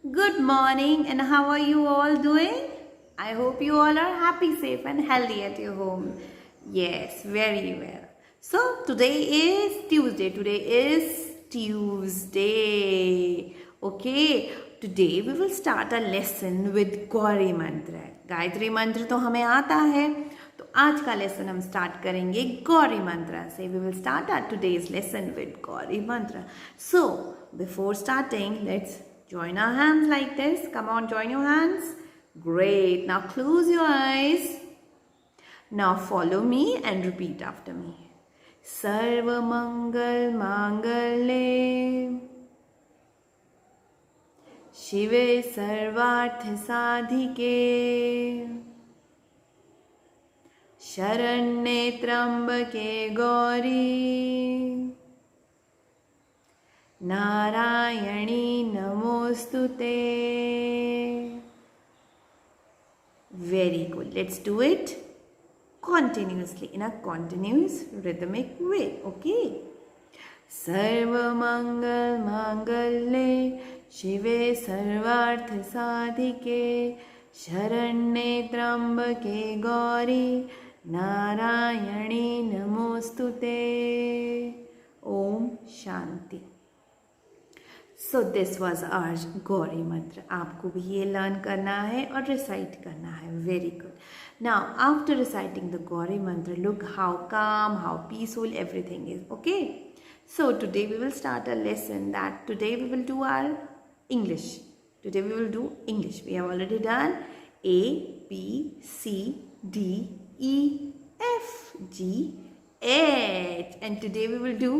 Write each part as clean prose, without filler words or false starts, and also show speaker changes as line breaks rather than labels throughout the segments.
Good morning, and how are you all doing? I hope you all are happy, safe, and healthy at your home. Yes, very well. So, today is Tuesday. Okay, today we will start a lesson with Gauri Mantra. Gayatri मंत्र तो हमें आता है, तो आज का lesson हम start करेंगे गौरी मंत्र से. We will start our today's lesson with Gauri mantra. So before starting, let's join our hands like this. Come on, join your hands. Great. Now close your eyes. Now follow me and repeat after me. Sarva Mangal Mangale Shive Sarvarth Sadhike Sharanye Trambake Gauri Narayani नमोस्तुते. Very good. Let's do it continuously in a continuous rhythmic way. Okay. सर्व मंगल मांगल्ये शिवे सर्वार्थ साधिके शरण्ये त्र्यंबके गौरी नारायणी नमोस्तुते. Om Shanti. So this was our Gauri mantra. आपको भी ये लर्न करना है और रिसाइट करना है. Very good. Now after reciting the Gauri mantra, look how calm, how peaceful everything is. Okay, so today we will start a lesson that today we will do our English. Today we will do English. We have already done A, B, C, D, E, F, G, H, and today we will do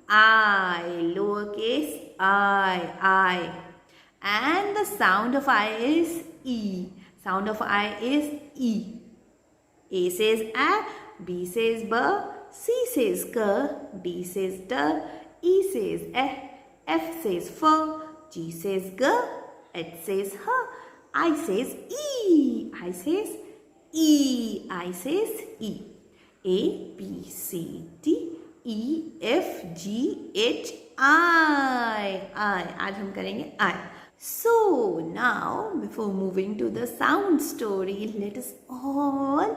I, lowercase I, and the sound of I is E. Sound of I is E. A says A, B says B, C says K, D says D, E says F says F, G says G, H says H, I says E, I says E, I says E. A, B, C, D, E, F, G, H, I. आज हम करेंगे I. So now, before moving to the sound story, let us all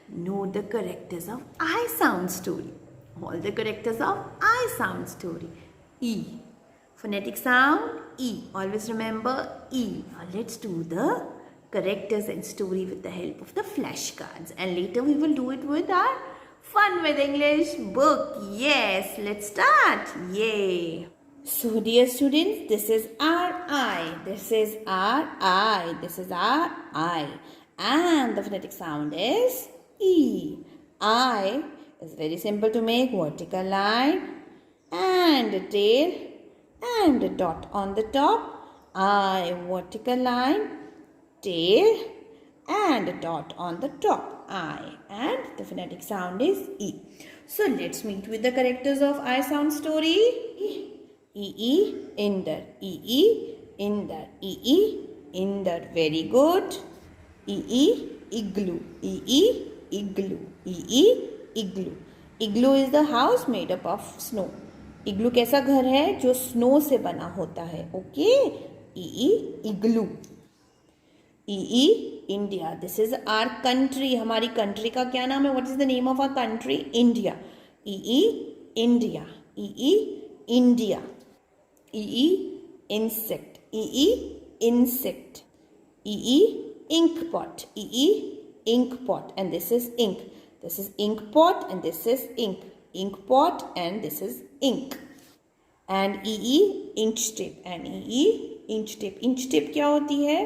know the characters of I sound story. All the characters of I sound story. E. Phonetic sound E. Always remember E. Now let's do the characters and story with the help of the flashcards, and later we will do it with our Fun with English book. Yes, let's start. Yay. So dear students, this is our I. This is our I. This is our I. And the phonetic sound is E. I is very simple to make. Vertical line and a tail and a dot on the top. I, vertical line, tail and a dot on the top. I, and the phonetic sound is E. So let's meet with the characters of I sound story. E, inder, E, inder, E, inder. Very good. E, igloo, E, igloo, E, igloo. Igloo is the house made up of snow. इग्लू कैसा घर है जो snow से बना होता है. Okay. E, igloo. E, India. This is our country. हमारी country का क्या नाम है? What is the name of our country? India. E, India. E, India. E, insect. E, insect. E, ink pot. E, ink pot. And this is ink. This is ink pot and this is ink. Ink pot and this is ink. And E, inch tape. And E, inch tape. Inch tape क्या होती है?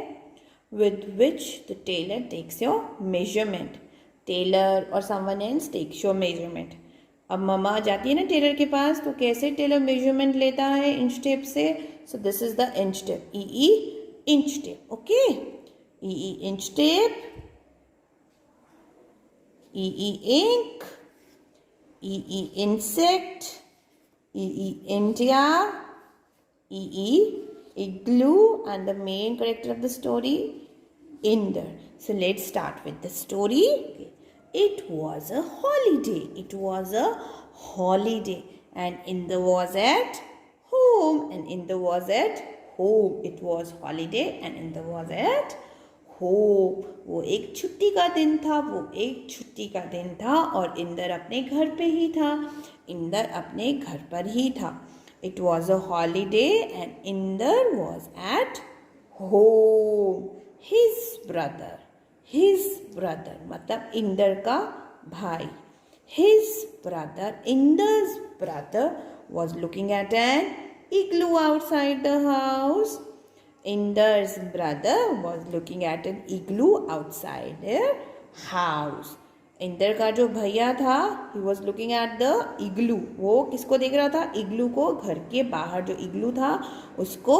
With which the tailor takes your measurement. Tailor or someone else takes your measurement. अब मम्मा जाती है ना Taylor के पास, तो कैसे टेलर मेजरमेंट लेता है? इंच टेप से. So this is the inch tape. E, inch tape. Okay. E, inch tape. E, ink. E, insect. E, India. E, igloo. And the main character of the story, Inder. So let's start with the story. Okay. It was a holiday. It was a holiday. And Inder was at home. And Inder was at home. It was holiday and Inder was at home. वो एक छुट्टी का दिन था, वो एक छुट्टी का दिन था और इंदर अपने घर पे ही था. इंदर अपने घर पर ही था. It was a holiday and Inder was at home. His brother मतलब इंदर का भाई. His brother, Inder's brother, was looking at an igloo outside the house. Inder's brother was looking at an igloo outside their house. Inder का जो भैया था, he was looking at the igloo. वो किसको देख रहा था? इग्लू को. घर के बाहर जो इग्लू था उसको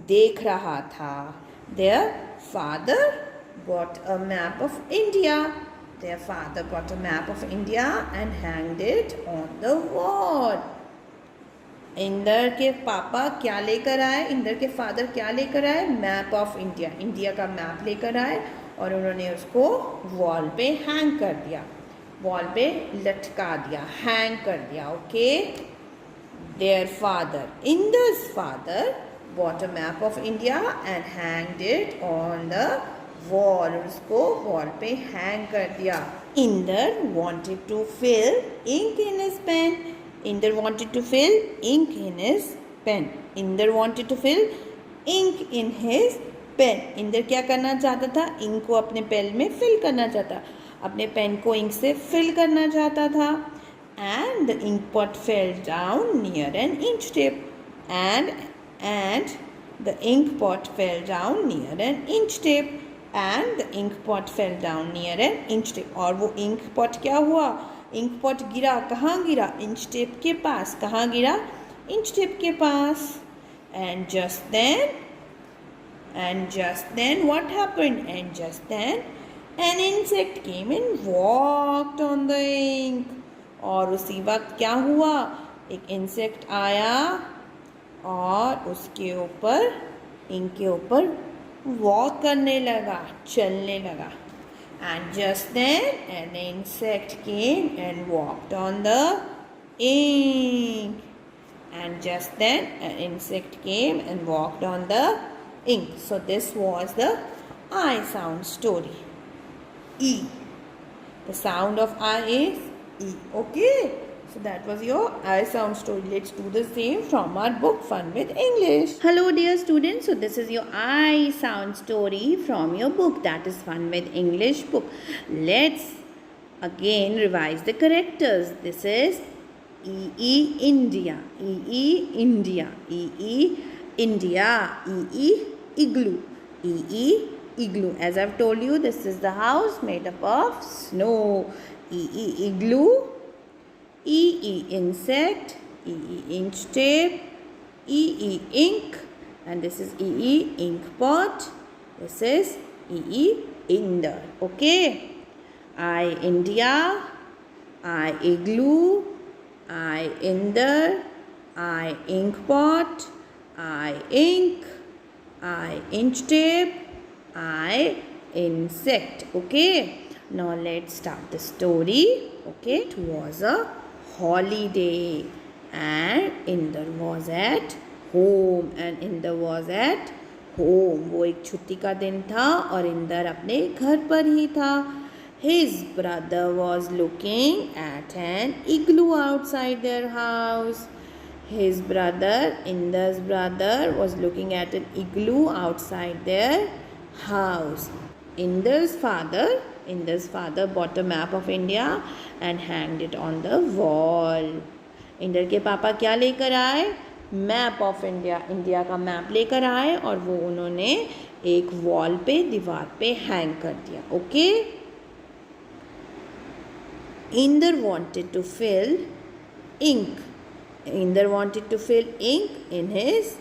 देख रहा था. Their father bought a map of India. Their father bought a map of India and hanged it on the wall. Inder के पापा क्या लेकर आए? इंदर के फादर क्या लेकर आए? Map of India. इंडिया का मैप लेकर आए और उन्होंने उसको वॉल पे हैंग कर दिया. वॉल पे लटका दिया, हैंग कर दिया. Okay. Their father, Inder's father, bought a map of India and hanged it on the wall. उसको वॉल पे हैंग कर दिया. Inder wanted to fill ink in his pen. Inder wanted to fill ink in his pen. Inder wanted to fill ink in his pen. Inder क्या करना चाहता था? Ink को अपने पेन में फिल करना चाहता. अपने पेन को इंक से फिल करना चाहता था. And the ink pot fell down near an inch tape. And the ink pot fell down near an inch tape. And the ink pot fell down near an inch tape. और वो ink pot क्या हुआ? Ink pot गिरा. कहाँ गिरा? Inch tape के पास. कहाँ गिरा? इंच टेप के पास. And just then what happened? And just then an insect came and walked on the ink. और उसी वक्त क्या हुआ? एक इंसेक्ट आया और उसके ऊपर, इंक के ऊपर वॉक करने लगा, चलने लगा. And just then an insect came and walked on the ink. And just then an insect came and walked on the ink. So this was the I sound story. E. The sound of I is E. Okay. So that was your I sound story. Let's do the same from our book Fun with English. Hello dear students. So this is your I sound story from your book, that is Fun with English book. Let's again revise the characters. This is E India, E India, E India, E igloo, E igloo. As I've told you, this is the house made up of snow. E igloo, E insect, E inch tape, E ink, and this is E ink pot. This is E Inder. Okay. I India, I igloo, I Inder, I ink pot, I ink, I inch tape, I insect. Okay. Now let's start the story. Okay. It was a holiday and Inder was at home. And Inder was at home. वो एक छुट्टी का दिन था और इंदर अपने घर पर ही था. His brother was looking at an igloo outside their house. His brother, Inder's brother, was looking at an igloo outside their house. Inder's father bought a map of India and hanged it on the wall. Inder के पापा क्या लेकर आए? Map of India. India का map लेकर आए और वो उन्होंने एक वॉल पे, दीवार पे हैंग कर दिया. Okay. Inder wanted to fill ink. Inder wanted to fill ink in his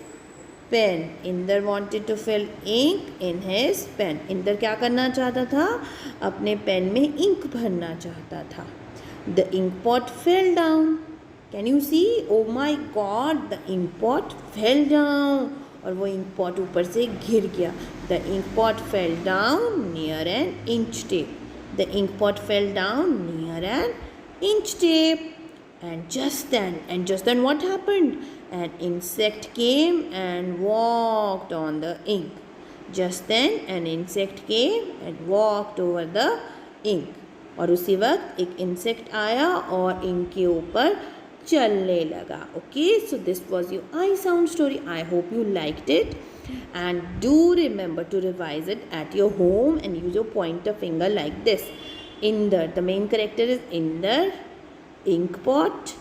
pen. Inder wanted to fill ink in his pen. Inder क्या करना चाहता था? अपने पेन में इंक भरना चाहता था. The ink pot fell down. Can you see? Oh my God! The ink pot fell down. और वो इंक पॉट ऊपर से गिर गया. The ink pot fell down near an inch tape. The ink pot fell down near an inch tape. And just then what happened? an insect came and walked on the ink. Just then an insect came and walked over the ink. और उसी वक्त एक insect आया और ink के ऊपर चलने लगा. Okay, so this was your I sound story. I hope you liked it, and do remember to revise it at your home and use your pointer finger like this. Inder, the main character is Inder, ink pot,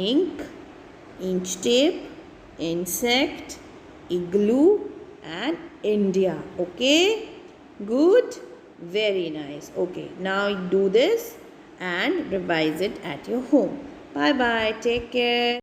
ink, inch tape, insect, igloo and India. Okay, good, very nice. Okay, now do this and revise it at your home. Bye bye, take care.